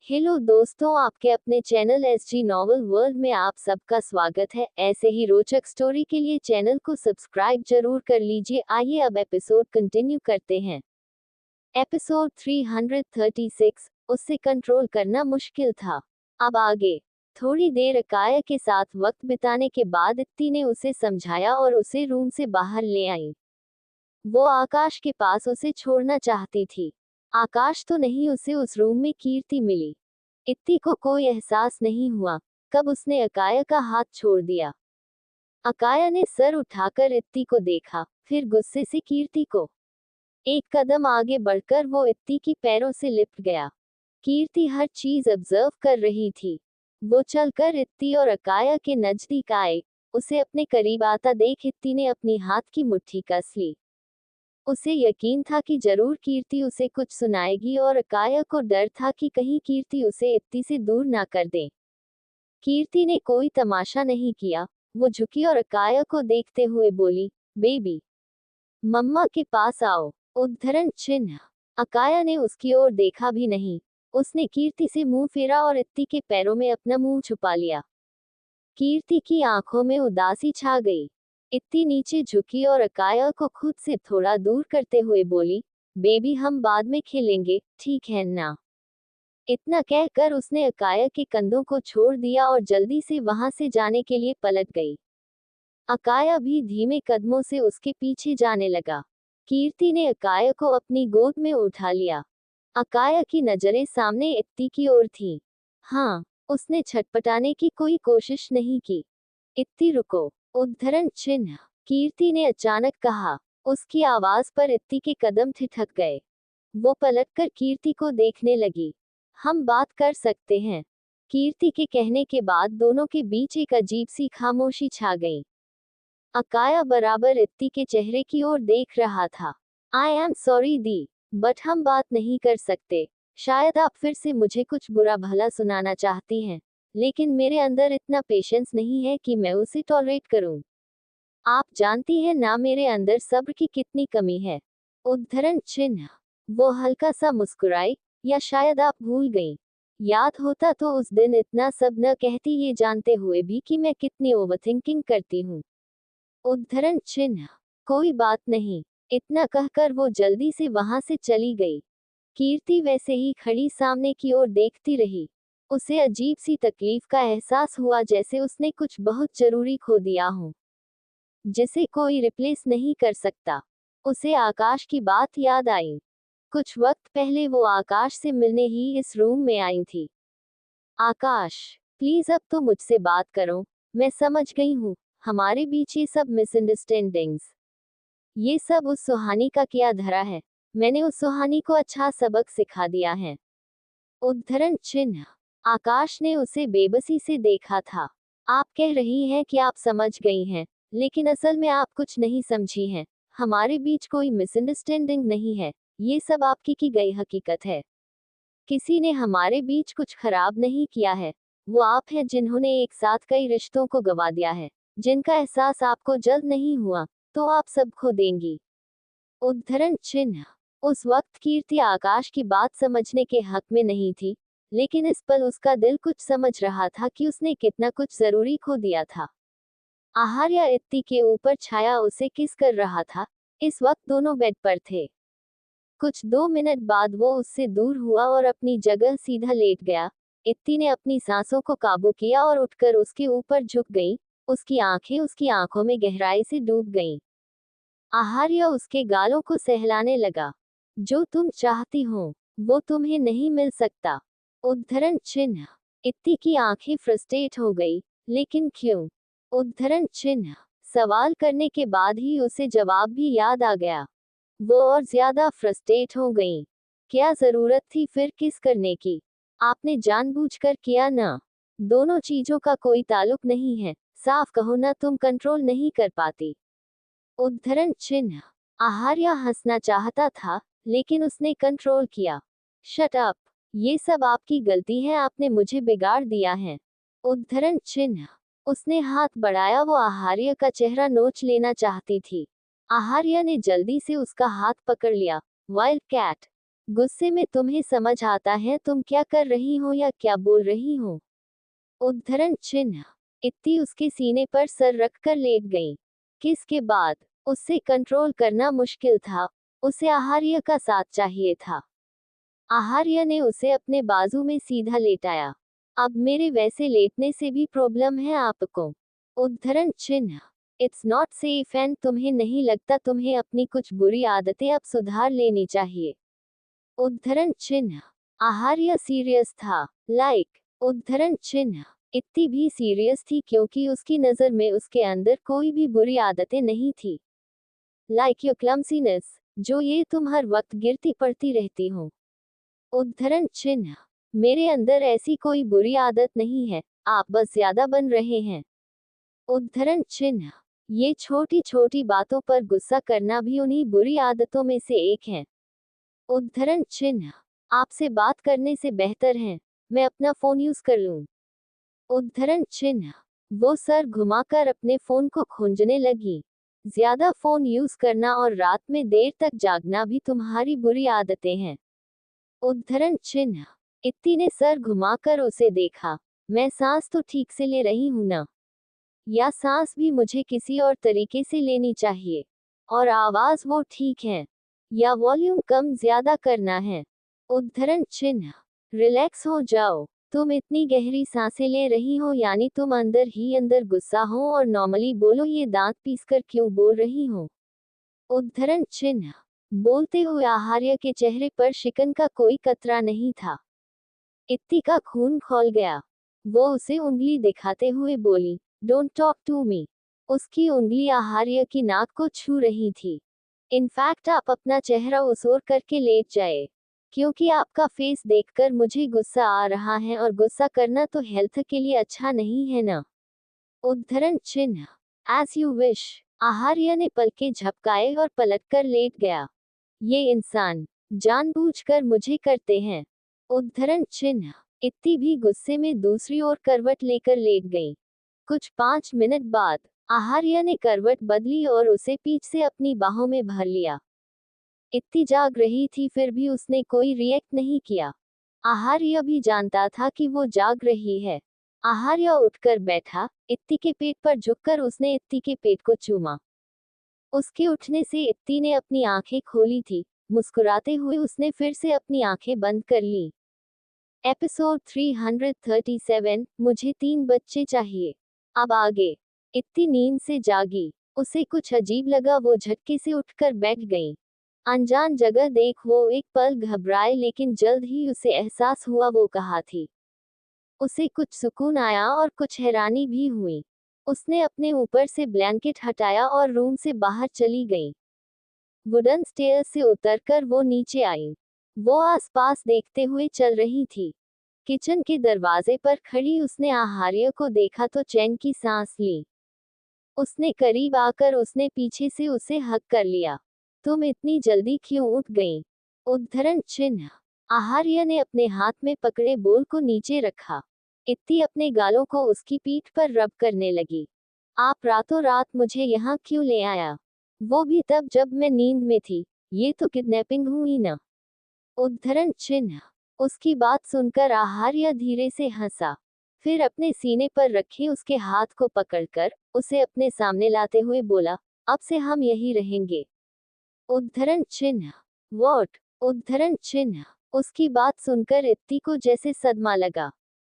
Hello दोस्तों, आपके अपने चैनल एसजी नॉवल वर्ल्ड में आप सबका स्वागत है। ऐसे ही रोचक स्टोरी के लिए चैनल को सब्सक्राइब जरूर कर लीजिए। आइए अब एपिसोड कंटिन्यू करते हैं। एपिसोड 336, उससे कंट्रोल करना मुश्किल था। अब आगे। थोड़ी देर अकाया के साथ वक्त बिताने के बाद इत्ती ने उसे समझाया और उसे रूम से बाहर ले आई। वो आकाश के पास उसे छोड़ना चाहती थी। आकाश तो नहीं, उसे उस रूम में कीर्ति मिली। इत्ती को कोई एहसास नहीं हुआ कब उसने अकाया का हाथ छोड़ दिया। अकाया ने सर उठाकर इत्ती को देखा, फिर गुस्से से कीर्ति को। एक कदम आगे बढ़कर वो इत्ती की पैरों से लिपट गया। कीर्ति हर चीज ऑब्जर्व कर रही थी। वो चलकर इत्ती और अकाया के नजदीक आए। उसे अपने करीब आता देख इत्ती ने अपनी हाथ की मुट्ठी कस ली। उसे यकीन था कि जरूर कीर्ति उसे कुछ सुनाएगी और अकाया को डर था कि कहीं कीर्ति उसे इत्ती से दूर ना कर दे। कीर्ति ने कोई तमाशा नहीं किया। वो झुकी और अकाया को देखते हुए बोली, बेबी, मम्मा के पास आओ। उद्धरण चिन्ह। अकाया ने उसकी ओर देखा भी नहीं। उसने कीर्ति से मुंह फेरा और इत्ती के पैरों में अपना मुंह छुपा लिया। कीर्ति की आंखों में उदासी छा गई। इत्ती नीचे झुकी और अकाया को खुद से थोड़ा दूर करते हुए बोली, बेबी, हम बाद में खेलेंगे, ठीक है ना? इतना कहकर उसने अकाया के कंधों को छोड़ दिया और जल्दी से वहां से जाने के लिए पलट गई। अकाया भी धीमे कदमों से उसके पीछे जाने लगा। कीर्ति ने अकाया को अपनी गोद में उठा लिया। अकाया की नजरें सामने इत्ती की ओर थीं। हाँ, उसने छटपटाने की कोई कोशिश नहीं की। इत्ती, रुको। उद्धरण चिन्ह। कीर्ति ने अचानक कहा। उसकी आवाज पर इत्ती के कदम ठिठक गए। वो पलटकर कीर्ति को देखने लगी। हम बात कर सकते हैं। कीर्ति के कहने के बाद दोनों के बीच एक अजीब सी खामोशी छा गई। अकाया बराबर इत्ती के चेहरे की ओर देख रहा था। I am sorry the, but हम बात नहीं कर सकते। शायद आप फिर से मुझे कुछ बुरा भला सुनाना चाहती हैं, लेकिन मेरे अंदर इतना पेशेंस नहीं है कि मैं उसे टॉलरेट करूं। आप जानती हैं ना मेरे अंदर सब्र की कितनी कमी है। उद्धरण चिन्ह। वो हल्का सा मुस्कुराई, या शायद आप भूल गई। याद होता तो उस दिन इतना सब न कहती, ये जानते हुए भी कि मैं कितनी ओवरथिंकिंग करती हूँ। उद्धरण चिन्ह। कोई बात नहीं। इतना कहकर वो जल्दी से वहां से चली गई। कीर्ति वैसे ही खड़ी सामने की ओर देखती रही। उसे अजीब सी तकलीफ का एहसास हुआ, जैसे उसने कुछ बहुत जरूरी खो दिया हो, जिसे कोई रिप्लेस नहीं कर सकता। उसे आकाश की बात याद आई। कुछ वक्त पहले वो आकाश से मिलने ही इस रूम में आई थी। आकाश, प्लीज अब तो मुझसे बात करो। मैं समझ गई हूँ हमारे बीच ये सब मिसअंडरस्टैंडिंग्स, ये सब उस सुहानी का किया धरा है। मैंने उस सुहानी को अच्छा सबक सिखा दिया है। उद्धरण चिन्ह। आकाश ने उसे बेबसी से देखा था। आप कह रही हैं कि आप समझ गई हैं, लेकिन असल में आप कुछ नहीं समझी हैं। हमारे बीच कोई मिसअंडरस्टैंडिंग नहीं है। ये सब आपकी की गई हकीकत है। किसी ने हमारे बीच कुछ खराब नहीं किया है। वो आप हैं जिन्होंने एक साथ कई रिश्तों को गवा दिया है, जिनका एहसास आपको जल्द नहीं हुआ, तो आप सब खो देंगी। उद्धरण चिन्ह। उस वक्त कीर्ति आकाश की बात समझने के हक में नहीं थी, लेकिन इस पल उसका दिल कुछ समझ रहा था कि उसने कितना कुछ जरूरी खो दिया था। आहार्या इत्ती के ऊपर छाया उसे किस कर रहा था। इस वक्त दोनों बेड पर थे। कुछ 2 मिनट बाद वो उससे दूर हुआ और अपनी जगह सीधा लेट गया। इत्ती ने अपनी सांसों को काबू किया और उठकर उसके ऊपर झुक गई। उसकी आंखें उसकी आंखों में गहराई से डूब गईं। आहार्य उसके गालों को सहलाने लगा। जो तुम चाहती हो, वो तुम्हें नहीं मिल सकता। उद्धरण चिन्ह। इत्ती की आंखें फ्रस्ट्रेट हो गई। लेकिन क्यों? उद्धरण चिन्ह। सवाल करने के बाद ही उसे जवाब भी याद आ गया। वो और ज्यादा फ्रस्ट्रेट हो गई। क्या जरूरत थी फिर किस करने की? आपने जानबूझकर किया ना? दोनों चीजों का कोई ताल्लुक नहीं है। साफ कहो ना, तुम कंट्रोल नहीं कर पाती। उद्धरण चिन्ह। आहार्य हंसना चाहता था, लेकिन उसने कंट्रोल किया। Shut up. ये सब आपकी गलती है, आपने मुझे बिगाड़ दिया है। उद्धरण चिन्ह। उसने हाथ बढ़ाया। वो आहार्य का चेहरा नोच लेना चाहती थी। आहार्य ने जल्दी से उसका हाथ पकड़ लिया। Wild cat. गुस्से में तुम्हें समझ आता है तुम क्या कर रही हो या क्या बोल रही हो। उद्धरण चिन्ह। इत्ती उसके सीने पर सर रखकर लेट गई। किसके बाद उससे कंट्रोल करना मुश्किल था। उसे आहार्य का साथ चाहिए था। आहार्य ने उसे अपने बाजू में सीधा लेटाया। अब मेरे वैसे लेटने से भी प्रॉब्लम है आपको। उद्धरण चिन्ह। इट्स नॉट सेफ एंड तुम्हें नहीं लगता तुम्हें अपनी कुछ बुरी आदतें अब सुधार लेनी चाहिए। उद्धरण चिन्ह। आहार्य सीरियस था। उद्धरण चिन्ह। इतनी भी सीरियस थी क्योंकि उसकी नजर में उसके अंदर कोई भी बुरी आदतें नहीं थी। योर क्लमसीनेस, जो ये तुम हर वक्त गिरती पड़ती रहती हो। उद्धरण चिन्ह। मेरे अंदर ऐसी कोई बुरी आदत नहीं है, आप बस ज्यादा बन रहे हैं। उद्धरण चिन्ह। ये छोटी छोटी बातों पर गुस्सा करना भी उन्हीं बुरी आदतों में से एक है। उद्धरण चिन्ह। आपसे बात करने से बेहतर है मैं अपना फोन यूज कर लूं। उद्धरण चिन्ह। वो सर घुमाकर अपने फोन को खूंजने लगी। ज्यादा फोन यूज करना और रात में देर तक जागना भी तुम्हारी बुरी आदतें हैं। उद्धरण चिन्ह। इत्ती ने सर घुमाकर उसे देखा। मैं सांस तो ठीक से ले रही हूं ना? या सांस भी मुझे किसी और तरीके से लेनी चाहिए? और आवाज वो ठीक है या वॉल्यूम कम ज्यादा करना है? उद्धरण चिन्ह। रिलैक्स हो जाओ। तुम इतनी गहरी सांसें ले रही हो यानी तुम अंदर ही अंदर गुस्सा हो और नॉर्मली बोलो ये दांत पीसकर क्यों बोल रही हो। उद्धरण चिन्ह। बोलते हुए आहार्य के चेहरे पर शिकन का कोई कतरा नहीं था। इत्ती का खून खौल गया। वो उसे उंगली दिखाते हुए बोली, डोंट टॉक टू मी। उसकी उंगली आहार्य की नाक को छू रही थी। इनफैक्ट आप अपना चेहरा उस ओर करके लेट जाए, क्योंकि आपका फेस देखकर मुझे गुस्सा आ रहा है और गुस्सा करना तो हेल्थ के लिए अच्छा नहीं है ना। उद्धरण चिन्ह। As you wish. आहार्य ने पलके झपकाए और पलटकर लेट गया। ये इंसान जानबूझकर मुझे करते हैं। उद्धरण चिन्ह। इत्ती भी गुस्से में दूसरी ओर करवट लेकर लेट गई। कुछ 5 मिनट बाद आहार्य ने करवट बदली और उसे पीठ से अपनी बाहों में भर लिया। इत्ती जाग रही थी फिर भी उसने कोई रिएक्ट नहीं किया। आहार्य भी जानता था कि वो जाग रही है। आहार्य उठकर बैठा। इत्ती के पेट पर झुककर उसने इत्ती के पेट को चूमा। उसके उठने से इत्ती ने अपनी आंखें खोली थी। मुस्कुराते हुए उसने फिर से अपनी आंखें बंद कर ली। एपिसोड 337। मुझे 3 बच्चे चाहिए। अब आगे। इत्ती नींद से जागी। उसे कुछ अजीब लगा। वो झटके से उठकर बैठ गई। अनजान जगह देख वो एक पल घबराए लेकिन जल्द ही उसे एहसास हुआ वो कहाँ थी। उसे कुछ सुकून आया और कुछ हैरानी भी हुई। उसने अपने ऊपर से ब्लैंकेट हटाया और रूम से बाहर चली गई। वुडन स्टेयर से उतरकर वो नीचे आई। वो आसपास देखते हुए चल रही थी। किचन के दरवाजे पर खड़ी उसने आहार्य को देखा तो चैन की सांस ली। उसने करीब आकर उसने पीछे से उसे हक कर लिया। तुम इतनी जल्दी क्यों उठ गई? उद्धरण चिन्ह। आहार्य ने अपने हाथ में पकड़े बोल को नीचे रखा। इत्ती अपने गालों को उसकी पीठ पर रब करने लगी। आप रातों रात मुझे यहाँ क्यों ले आया? वो भी तब जब मैं नींद में थी। ये तो किडनैपिंग हुई ना? उद्धरण चिन्ह। उसकी बात सुनकर आहार्य धीरे से हंसा। फिर अपने सीने पर रखे उसके हाथ को पकड़कर उसे अपने सामने लाते हुए बोला, अब से हम यही रहेंगे। उद्धरण चिन्ह। वॉट? उद्धरण चिन्ह। उसकी बात सुनकर इत्ती को जैसे सदमा लगा।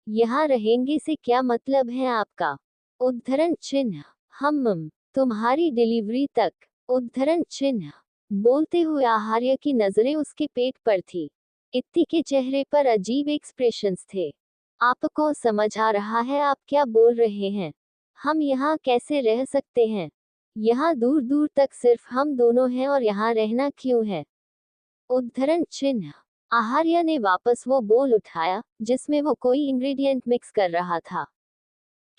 यहाँ रहेंगे से क्या मतलब है आपका? उद्धरण चिन्ह। हम तुम्हारी डिलीवरी तक। उद्धरण चिन्ह। बोलते हुए आहार्य की नजरें उसके पेट पर थी। इत्ती के चेहरे पर अजीब एक्सप्रेशंस थे। आपको समझ आ रहा है आप क्या बोल रहे हैं? हम यहाँ कैसे रह सकते हैं? यहाँ दूर दूर तक सिर्फ हम दोनों हैं और यहाँ रहना क्यों है? उद्धरण चिन्ह। आहार्य ने वापस वो बोल उठाया जिसमें वो कोई इंग्रेडिएंट मिक्स कर रहा था।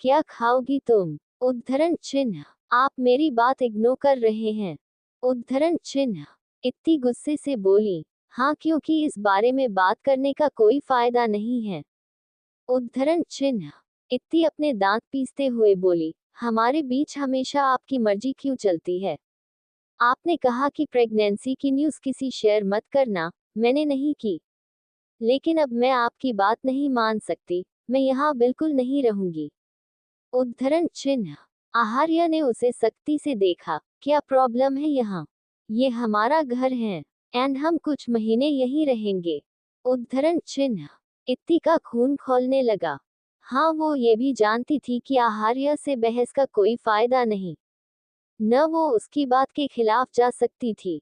क्या खाओगी तुम? उद्धरण चिन्ह। आप मेरी बात इग्नोर कर रहे हैं। उद्धरण चिन्ह। इत्ती गुस्से से बोली, हाँ क्योंकि इस बारे में बात करने का कोई फायदा नहीं है। उद्धरण चिन्ह। इत्ती अपने दांत पीसते हुए बोली, हमारे बीच हमेशा आपकी मर्जी क्यों चलती है? आपने कहा कि प्रेगनेंसी की न्यूज़ किसी शेयर मत करना। मैंने नहीं की। लेकिन अब मैं आपकी बात नहीं मान सकती, मैं यहाँ बिल्कुल नहीं रहूंगी। उद्धरण चिन्ह। आहार्य ने उसे सख्ती से देखा। क्या प्रॉब्लम है यहाँ? ये हमारा घर है एंड हम कुछ महीने यहीं रहेंगे। उद्धरण चिन्ह। इत्ती का खून खौलने लगा। हाँ, वो ये भी जानती थी कि आहार्य से बहस का कोई फायदा नहीं, न वो उसकी बात के खिलाफ जा सकती थी।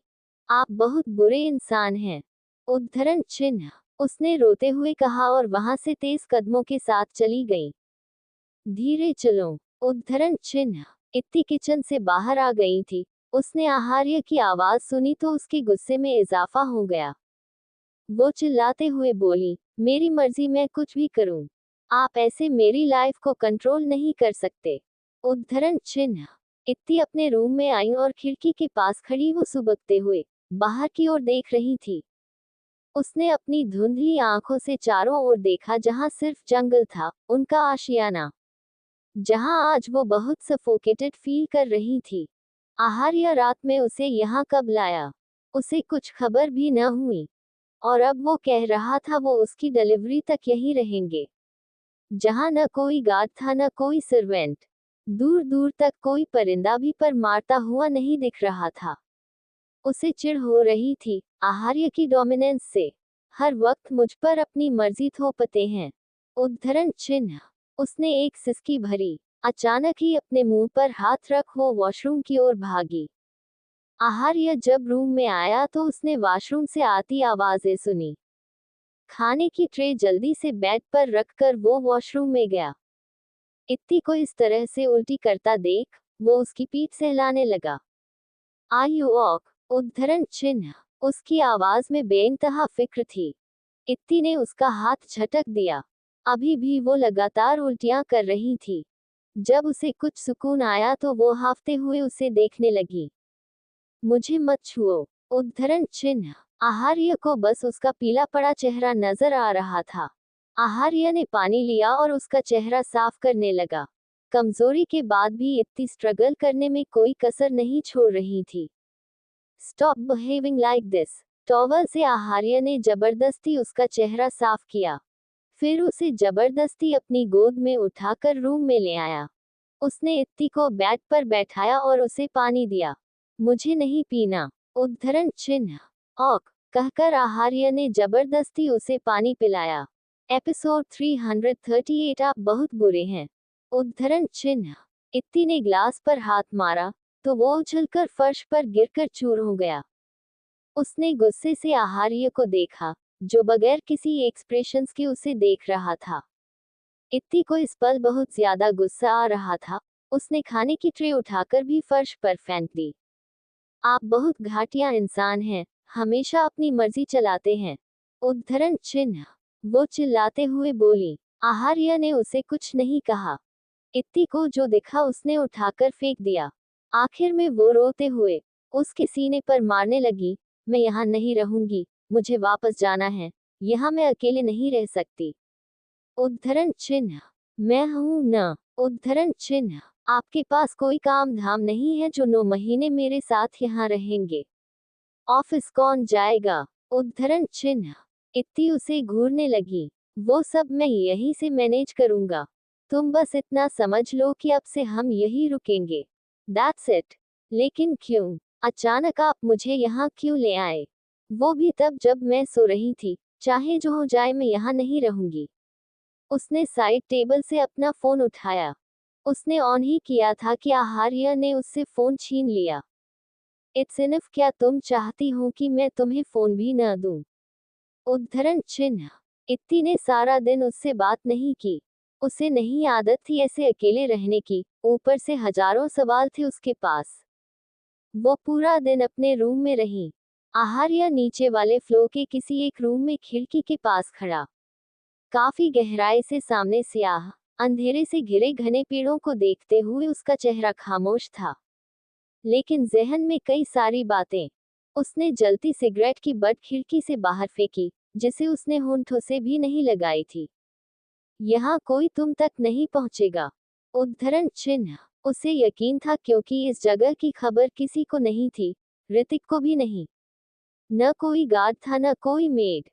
आप बहुत बुरे इंसान हैं। उद्धरण चिन्ह। उसने रोते हुए कहा और वहां से तेज कदमों के साथ चली गई। धीरे चलो। उद्धरण चिन्ह। इत्ती किचन से बाहर आ गई थी। उसने आहार्य की आवाज सुनी तो उसके गुस्से में इजाफा हो गया। वो चिल्लाते हुए बोली, मेरी मर्जी, मैं कुछ भी करूं। आप ऐसे मेरी लाइफ को कंट्रोल नहीं कर सकते। उद्धरण चिन्ह। इत्ती अपने रूम में आई और खिड़की के पास खड़ी वो सुबकते हुए बाहर की ओर देख रही थी। उसने अपनी धुंधली आंखों से चारों ओर देखा, जहां सिर्फ जंगल था, उनका आशियाना, जहां आज वो बहुत सफोकेटेड फील कर रही थी। आहार्य रात में उसे यहाँ कब लाया? उसे कुछ खबर भी न हुई। और अब वो कह रहा था वो उसकी डिलीवरी तक यहीं रहेंगे, जहां न कोई गार्ड था न कोई सर्वेंट। दूर दूर तक कोई परिंदा भी पर मारता हुआ नहीं दिख रहा था। उसे चिढ़ हो रही थी आहार्य की डोमिनेंस से। हर वक्त मुझ पर अपनी मर्जी थोपते हैं। उद्धरण चिन्ह। उसने एक सिसकी भरी। अचानक ही अपने मुंह पर हाथ रख वो वॉशरूम की ओर भागी। आहार्य जब रूम में आया तो उसने वॉशरूम से आती आवाजें सुनी। खाने की ट्रे जल्दी से बेड पर रखकर वो वॉशरूम में गया। इत्ती को इस तरह से उल्टी करता देख वो उसकी पीठ सहलाने लगा। आर यू ऑक? उद्धरण चिन्ह। उसकी आवाज में बेइंतहा फिक्र थी। इत्ती ने उसका हाथ झटक दिया। अभी भी वो लगातार उल्टियां कर रही थी। जब उसे कुछ सुकून आया तो वो हाफते हुए उसे देखने लगी। मुझे मत छुओ। उद्धरण चिन्ह। आहार्य को बस उसका पीला पड़ा चेहरा नजर आ रहा था। आहार्य ने पानी लिया और उसका चेहरा साफ करने लगा। कमजोरी के बाद भी इतनी स्ट्रगल करने में कोई कसर नहीं छोड़ रही थी। Stop behaving like this. Towel से आहार्य ने जबरदस्ती उसका चेहरा साफ किया। फिर उसे जबरदस्ती अपनी गोद में उठाकर रूम में ले आया। उसने इत्ती को बेड पर बैठाया और उसे पानी दिया। मुझे नहीं पीना। उद्धरण चिन्ह। औक कहकर आहार्य ने जबरदस्ती उसे पानी पिलाया। एपिसोड 338। आप बहुत बुरे हैं। उद्धरण चिन्ह। इत्ती ने ग्लास पर हाथ मारा तो वो उछलकर फर्श पर गिरकर चूर हो गया। उसने गुस्से से आहार्य को देखा, जो बगैर किसी एक्सप्रेशंस के उसे देख रहा था। इत्ती को इस पल बहुत ज्यादा गुस्सा आ रहा था। उसने खाने की ट्रे उठाकर भी फर्श पर फेंक दी। आप बहुत घाटिया इंसान हैं, हमेशा अपनी मर्जी चलाते हैं। उद्धरण चिन्ह। वो चिल्लाते हुए बोली। आहार्य ने उसे कुछ नहीं कहा। इत्ती को जो दिखा उसने उठाकर फेंक दिया। आखिर में वो रोते हुए उसके सीने पर मारने लगी। मैं यहाँ नहीं रहूंगी, मुझे वापस जाना है, यहाँ मैं अकेले नहीं रह सकती। उद्धरण चिन्ह। मैं हूं न। उद्धरण चिन्ह। आपके पास कोई काम धाम नहीं है जो 9 महीने मेरे साथ यहाँ रहेंगे। ऑफिस कौन जाएगा? उद्धरण चिन्ह। इत्ती उसे घूरने लगी। वो सब मैं यहीं से मैनेज करूंगा। तुम बस इतना समझ लो कि अब से हम यहीं रुकेंगे। That's it. लेकिन क्यों? अचानक आप मुझे यहाँ क्यों ले आए? वो भी तब जब मैं सो रही थी। चाहे जो हो जाए, मैं यहाँ नहीं रहूंगी। उसने साइड टेबल से अपना फोन उठाया। उसने ऑन ही किया था कि आहार्य ने उससे फोन छीन लिया। It's enough. क्या तुम चाहती हो कि मैं तुम्हें फोन भी न दूं? उद्धरण चिन्ह। इत्ती ने सारा दिन उससे बात नहीं की। उसे नहीं आदत थी ऐसे अकेले रहने की, ऊपर से हजारों सवाल थे उसके पास। वो पूरा दिन अपने रूम में रही। आहार्य नीचे वाले फ्लोर के किसी एक रूम में खिड़की के पास खड़ा, काफी गहराई से सामने स्याह अंधेरे से घिरे घने पेड़ों को देखते हुए उसका चेहरा खामोश था, लेकिन जहन में कई सारी बातें। उसने जलती सिगरेट की बट खिड़की से बाहर फेंकी, जिसे उसने होंठों से भी नहीं लगाई थी। यहाँ कोई तुम तक नहीं पहुंचेगा। उद्धरण चिन्ह। उसे यकीन था क्योंकि इस जगह की खबर किसी को नहीं थी, ऋतिक को भी नहीं। न कोई गार्ड था न कोई मेड,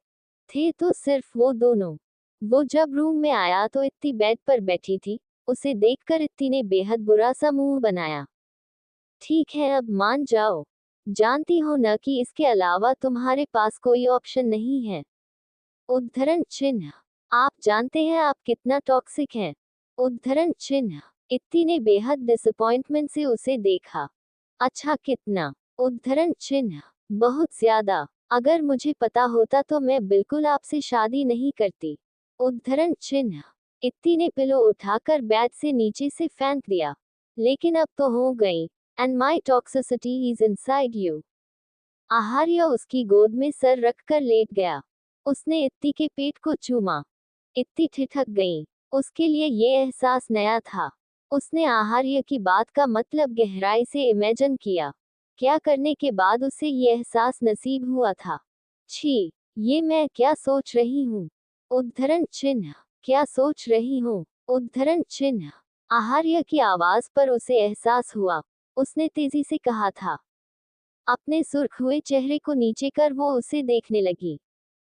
थे तो सिर्फ वो दोनों। वो जब रूम में आया तो इत्ती बेड पर बैठी थी। उसे देखकर इत्ती ने बेहद बुरा सा मुंह बनाया। ठीक है, अब मान जाओ। जानती हो न कि इसके अलावा तुम्हारे पास कोई ऑप्शन नहीं है। उद्धरण चिन्ह। आप जानते हैं आप कितना टॉक्सिक हैं। उद्धरण चिन्ह। इत्ती ने बेहद डिसअपॉइंटमेंट से उसे देखा। अच्छा कितना? उद्धरण चिन्ह। बहुत ज्यादा। अगर मुझे पता होता तो मैं बिल्कुल आपसे शादी नहीं करती। उद्धरण चिन्ह। इत्ती ने पिलो उठाकर बेड से नीचे से फेंक दिया। लेकिन अब तो हो गई। And my toxicity is inside you. आहार्य उसकी गोद में सर रखकर लेट गया। उसने इत्ती के पेट को चूमा। इत्ती ठिठक गई। उसके लिए ये एहसास नया था। उसने आहार्य की बात का मतलब गहराई से इमेजिन किया। क्या करने के बाद उसे ये एहसास नसीब हुआ था। छी, ये मैं क्या सोच रही हूँ। उद्धरण चिन्ह। क्या सोच रही हूँ। उद्धरण चिन्ह। आहार्य की आवाज पर उसे एहसास हुआ। उसने तेजी से कहा था। अपने सुर्ख हुए चेहरे को नीचे कर वो उसे देखने लगी।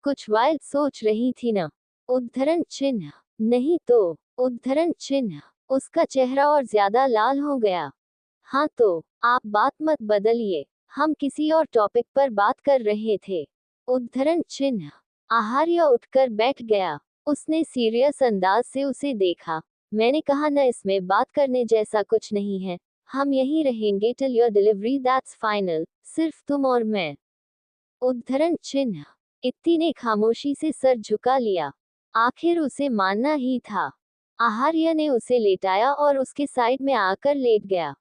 कुछ वाइल्ड सोच रही थी ना। उद्धरण चिन्ह। नहीं तो। उद्धरण चिन्ह। उसका चेहरा और ज्यादा लाल हो गया। हाँ तो, आप बात मत बदलिए। हम किसी और टॉपिक पर बात कर रहे थे। उद्धरण चिन्ह। आहार्य उठकर बैठ गया। उसने सीरियस अंदाज से उसे देखा। मैंने कहा न, इसमें बात करने जैसा कुछ नहीं है। हम यहीं रहेंगे till your delivery, that's final. सिर्फ तुम और मैं। उद्धरण चिन्ह। इत्ती ने खामोशी से सर झुका लिया। आखिर उसे मानना ही था। आहार्य ने उसे लेटाया और उसके साइड में आकर लेट गया।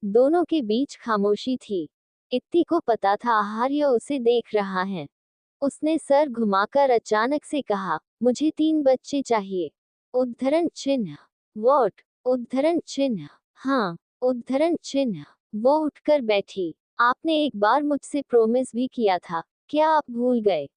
दोनों के बीच खामोशी थी। इत्ती को पता था आहार्य उसे देख रहा है। उसने सर घुमाकर अचानक से कहा, मुझे 3 बच्चे चाहिए। उद्धरण चिन्ह। वॉट? उद्धरण चिन्ह। हाँ। उद्धरण चिन्ह। वो उठकर बैठी। आपने एक बार मुझसे प्रॉमिस भी किया था, क्या आप भूल गए?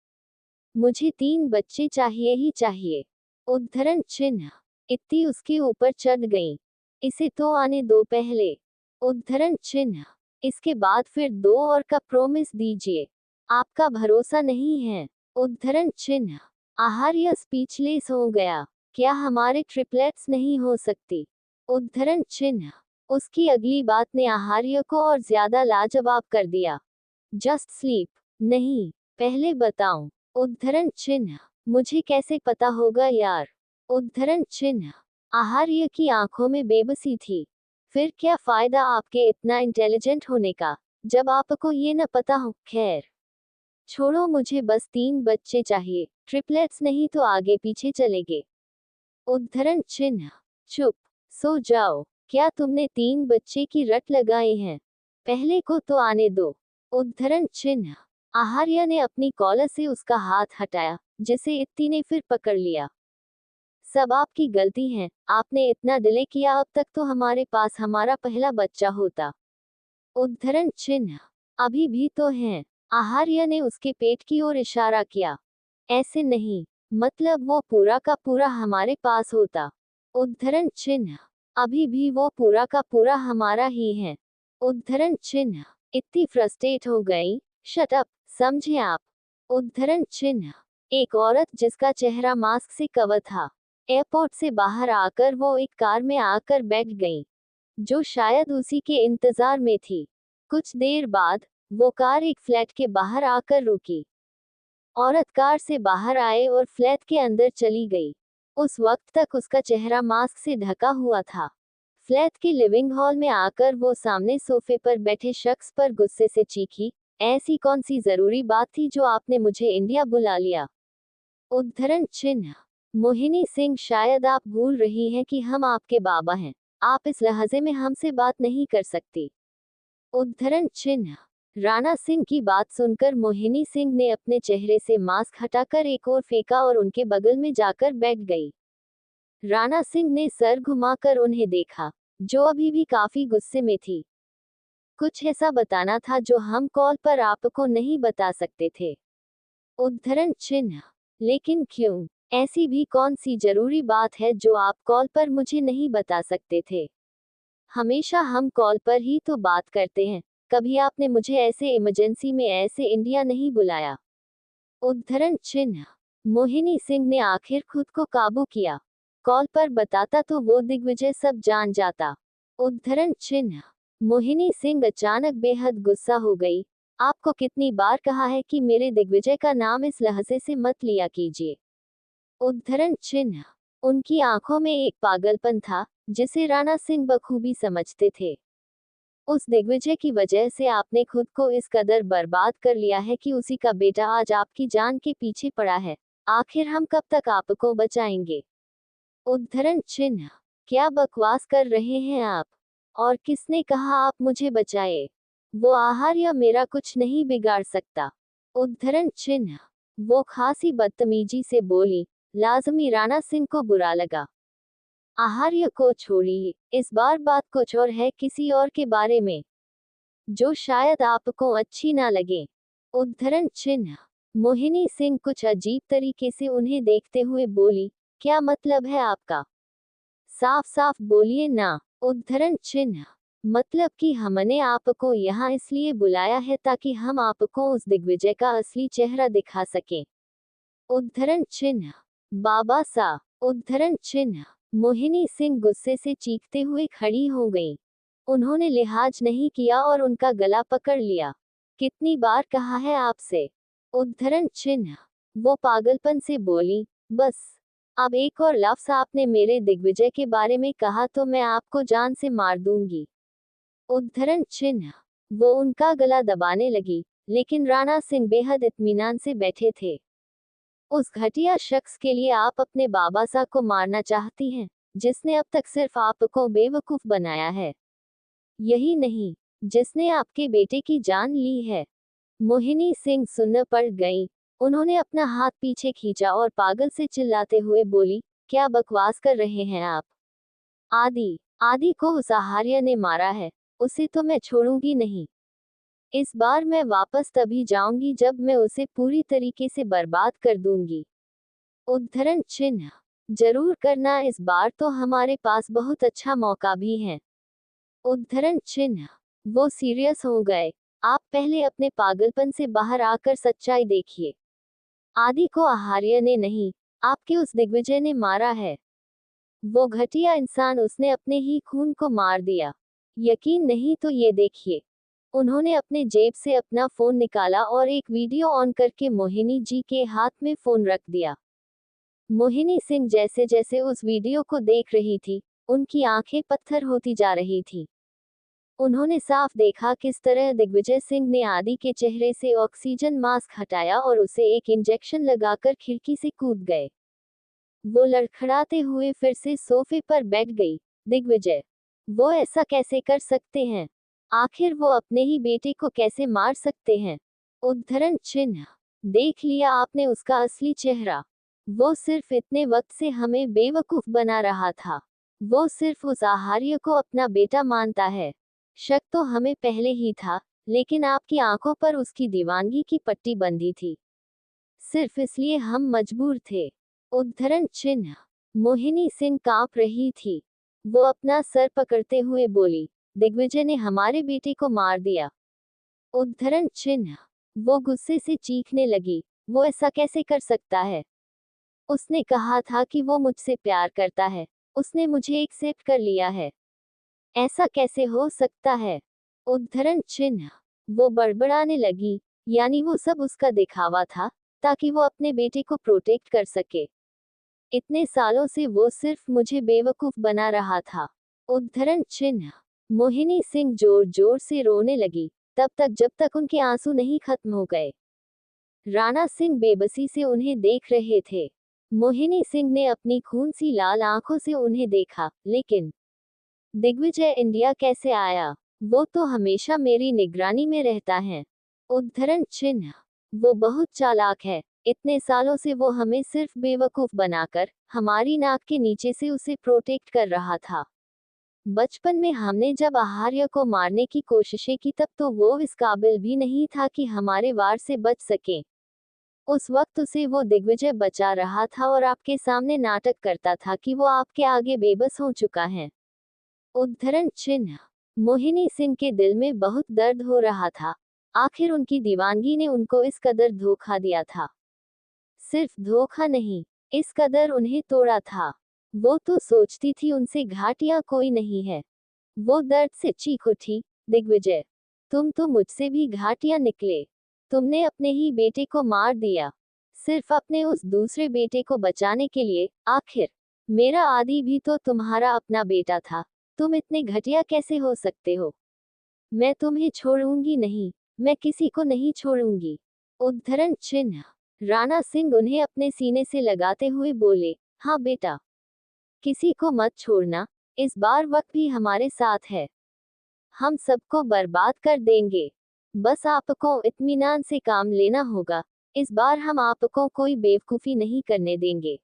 मुझे 3 बच्चे चाहिए ही चाहिए। उद्धरण चिन्ह। इत्ती उसके ऊपर चढ़ गई। इसे तो आने दो पहले। उद्धरण चिन्ह। इसके बाद फिर 2 और का प्रॉमिस दीजिए। आपका भरोसा नहीं है। उद्धरण चिन्ह। आहार्य स्पीचलेस हो गया। क्या हमारे ट्रिपलेट्स नहीं हो सकती? उद्धरण चिन्ह। उसकी अगली बात ने आहार्य को और ज्यादा लाजवाब कर दिया। Just sleep. नहीं, पहले बताऊं। उद्धरण चिन्ह। मुझे कैसे पता होगा यार। उद्धरण चिन्ह। आहार्य की आंखों में बेबसी थी। फिर क्या फायदा आपके इतना इंटेलिजेंट होने का, जब आपको ये न पता हो। खैर छोड़ो, मुझे बस 3 बच्चे चाहिए, ट्रिपलेट्स नहीं तो आगे पीछे चलेंगे। उद्धरण चिन्ह। चुप। सो जाओ। क्या तुमने 3 बच्चे की रट लगाई है? पहले को तो आने दो। उद्धरण चिन्ह। आहार्य ने अपनी कॉलर से उसका हाथ हटाया, जिसे इत्ती ने फिर पकड़ लिया। सब आपकी गलती है, आपने इतना डिले किया, अब तक तो हमारे पास हमारा पहला बच्चा होता। उद्धरण चिन्ह। अभी भी तो है। आहार्य ने उसके पेट की ओर इशारा किया। ऐसे नहीं, मतलब वो पूरा का पूरा हमारे पास होता। उद्धरण चिन्ह। अभी भी वो पूरा का पूरा हमारा ही है। उद्धरण चिन्ह। इतनी फ्रस्ट्रेट हो गई। शट अप, समझे आप? उद्धरण चिन्ह। एक औरत जिसका चेहरा मास्क से कवर था। एयरपोर्ट से बाहर आकर वो एक कार में आकर बैठ गई, जो शायद उसी के इंतजार में थी। कुछ देर बाद वो कार एक फ्लैट के बाहर आकर रुकी। औरत कार से बाहर आए और फ्लैट के अंदर चली गई। उस वक्त तक उसका चेहरा मास्क से ढका हुआ था। फ्लैट के लिविंग हॉल में आकर वो सामने सोफे पर बैठे शख्स पर गुस्से से चीखी, ऐसी कौन सी जरूरी बात थी जो आपने मुझे इंडिया बुला लिया? उद्धरण चिन्ह। मोहिनी सिंह, शायद आप भूल रही हैं कि हम आपके बाबा हैं। आप इस लहजे में हमसे बात नहीं कर सकती। उद्धरण चिन्ह। राणा सिंह की बात सुनकर मोहिनी सिंह ने अपने चेहरे से मास्क हटाकर एक और फेंका और उनके बगल में जाकर बैठ गई। राणा सिंह ने सर घुमाकर उन्हें देखा, जो अभी भी काफी गुस्से में थी। कुछ ऐसा बताना था जो हम कॉल पर आपको नहीं बता सकते थे। उद्धरण चिन्ह। लेकिन क्यों? ऐसी भी कौन सी जरूरी बात है जो आप कॉल पर मुझे नहीं बता सकते थे? हमेशा हम कॉल पर ही तो बात करते हैं, कभी आपने मुझे ऐसे इमरजेंसी में ऐसे इंडिया नहीं बुलाया। उद्धरण चिन्ह। मोहिनी सिंह ने आखिर खुद को काबू किया। कॉल पर बताता तो वो दिग्विजय सब जान जाता। उद्धरण चिन्ह। मोहिनी सिंह अचानक बेहद गुस्सा हो गई। आपको कितनी बार कहा है कि मेरे दिग्विजय का नाम इस लहजे से मत लिया कीजिए। उद्धरण चिन्ह। उनकी आंखों में एक पागलपन था जिसे राणा सिंह बखूबी समझते थे। उस दिग्विजय की वजह से आपने खुद को इस कदर बर्बाद कर लिया है कि उसी का बेटा आज आपकी जान के पीछे पड़ा है। आखिर हम कब तक आपको बचाएंगे। उद्धरण चिन्ह। क्या बकवास कर रहे हैं आप? और किसने कहा आप मुझे बचाए? वो आहार्य मेरा कुछ नहीं बिगाड़ सकता। उद्धरण चिन्ह। वो खासी बदतमीजी से बोली। लाजमी राणा सिंह को बुरा लगा। आहार्य को छोड़िए, इस बार बात कुछ और है, किसी और के बारे में, जो शायद आपको अच्छी ना लगे। उद्धरण चिन्ह। मोहिनी सिंह कुछ अजीब तरीके से उन्हें देखते हुए बोली, क्या मतलब है आपका? साफ साफ बोलिए ना। उद्धरण चिन्ह। मतलब कि हमने आपको यहाँ इसलिए बुलाया है ताकि हम आपको उस दिग्विजय का असली चेहरा दिखा सकें। उद्धरण चिन्ह। बाबा सा। उद्धरण चिन्ह। मोहिनी सिंह गुस्से से चीखते हुए खड़ी हो गई। उन्होंने लिहाज नहीं किया और उनका गला पकड़ लिया। कितनी बार कहा है आपसे? उद्धरण चिन्ह। वो पागलपन से बोली, बस अब एक और लफ्ज आपने मेरे दिग्विजय के बारे में कहा तो मैं आपको जान से मार दूंगी। उद्धरण चिन्ह। वो उनका गला दबाने लगी, लेकिन राणा सिंह बेहद इत्मीनान से बैठे थे। उस घटिया शख्स के लिए आप अपने बाबा सा को मारना चाहती हैं, जिसने अब तक सिर्फ आपको बेवकूफ बनाया है। यही नहीं, जिसने आपके बेटे की जान ली है। मोहिनी सिंह सुन्न पड़ गई। उन्होंने अपना हाथ पीछे खींचा और पागल से चिल्लाते हुए बोली, क्या बकवास कर रहे हैं आप? आदि को उस आहार्य ने मारा है, उसे तो मैं छोड़ूंगी नहीं। इस बार मैं वापस तभी जाऊंगी जब मैं उसे पूरी तरीके से बर्बाद कर दूंगी। उद्धरण चिन्ह। जरूर करना, इस बार तो हमारे पास बहुत अच्छा मौका भी है। उद्धरण चिन्ह। वो सीरियस हो गए। आप पहले अपने पागलपन से बाहर आकर सच्चाई देखिए। आदि को आहार्य ने नहीं, आपके उस दिग्विजय ने मारा है। वो घटिया इंसान, उसने अपने ही खून को मार दिया। यकीन नहीं तो ये देखिए। उन्होंने अपने जेब से अपना फोन निकाला और एक वीडियो ऑन करके मोहिनी जी के हाथ में फोन रख दिया। मोहिनी सिंह जैसे जैसे उस वीडियो को देख रही थी, उनकी आंखें पत्थर होती जा रही थी। उन्होंने साफ देखा किस तरह दिग्विजय सिंह ने आदि के चेहरे से ऑक्सीजन मास्क हटाया और उसे एक इंजेक्शन लगाकर खिड़की से कूद गए। वो लड़खड़ाते हुए फिर से सोफे पर बैठ गई। दिग्विजय, वो ऐसा कैसे कर सकते हैं? आखिर वो अपने ही बेटे को कैसे मार सकते हैं? उद्धरण चिन्ह। देख लिया आपने उसका असली चेहरा। वो सिर्फ इतने वक्त से हमें बेवकूफ बना रहा था। वो सिर्फ उस आहार्य को अपना बेटा मानता है। शक तो हमें पहले ही था, लेकिन आपकी आंखों पर उसकी दीवानगी की पट्टी बंधी थी। सिर्फ इसलिए हम मजबूर थे। उद्धरण चिन्ह। मोहिनी सिंह कांप रही थी। वो अपना सर पकड़ते हुए बोली, दिग्विजय ने हमारे बेटे को मार दिया। उद्धरण चिन्ह। वो गुस्से से चीखने लगी, वो ऐसा कैसे कर सकता है? उसने कहा था कि वो मुझसे प्यार करता है। उसने मुझे एक्सेप्ट कर लिया है। ऐसा कैसे हो सकता है? उद्धरण चिन्ह। वो बड़बड़ाने लगी, यानी वो सब उसका दिखावा था, ताकि वो अपने बेटे को प्रोटेक्ट कर सके। इतने सालों से वो सिर्फ मुझे बेवकूफ बना रहा था। उद्धरण चिन्ह। मोहिनी सिंह जोर जोर से रोने लगी, तब तक जब तक उनके आंसू नहीं खत्म हो गए। राणा सिंह बेबसी से उन्हें देख रहे थे। मोहिनी सिंह ने अपनी खून सी लाल आंखों से उन्हें देखा, लेकिन दिग्विजय इंडिया कैसे आया? वो तो हमेशा मेरी निगरानी में रहता है। उद्धरण चिन्ह। वो बहुत चालाक है। इतने सालों से वो हमें सिर्फ बेवकूफ बनाकर हमारी नाक के नीचे से उसे प्रोटेक्ट कर रहा था। बचपन में हमने जब आहार्य को मारने की कोशिशें की तब तो वो इस काबिल भी नहीं था कि हमारे वार से बच सके। उस वक्त उसे वो दिग्विजय बचा रहा था और आपके सामने नाटक करता था कि वो आपके आगे बेबस हो चुका है। उद्धरण चिन्ह। मोहिनी सिंह के दिल में बहुत दर्द हो रहा था। आखिर उनकी दीवानगी ने उनको इस कदर धोखा दिया था। सिर्फ धोखा नहीं, इस कदर उन्हें तोड़ा था। वो तो सोचती थी उनसे घाटिया कोई नहीं है। वो दर्द से चीख उठी, दिग्विजय, तुम तो मुझसे भी घाटिया निकले। तुमने अपने ही बेटे को मार दिया, सिर्फ अपने उस दूसरे बेटे को बचाने के लिए। आखिर मेरा आदि भी तो तुम्हारा अपना बेटा था। तुम इतने घटिया कैसे हो सकते हो? मैं तुम्हें छोड़ूंगी नहीं, मैं किसी को नहीं छोड़ूंगी। उद्धरण चिन्ह। राणा सिंह उन्हें अपने सीने से लगाते हुए बोले, हाँ बेटा, किसी को मत छोड़ना। इस बार वक्त भी हमारे साथ है। हम सबको बर्बाद कर देंगे। बस आपको इत्मीनान से काम लेना होगा। इस बार हम आपको कोई बेवकूफी नहीं करने देंगे।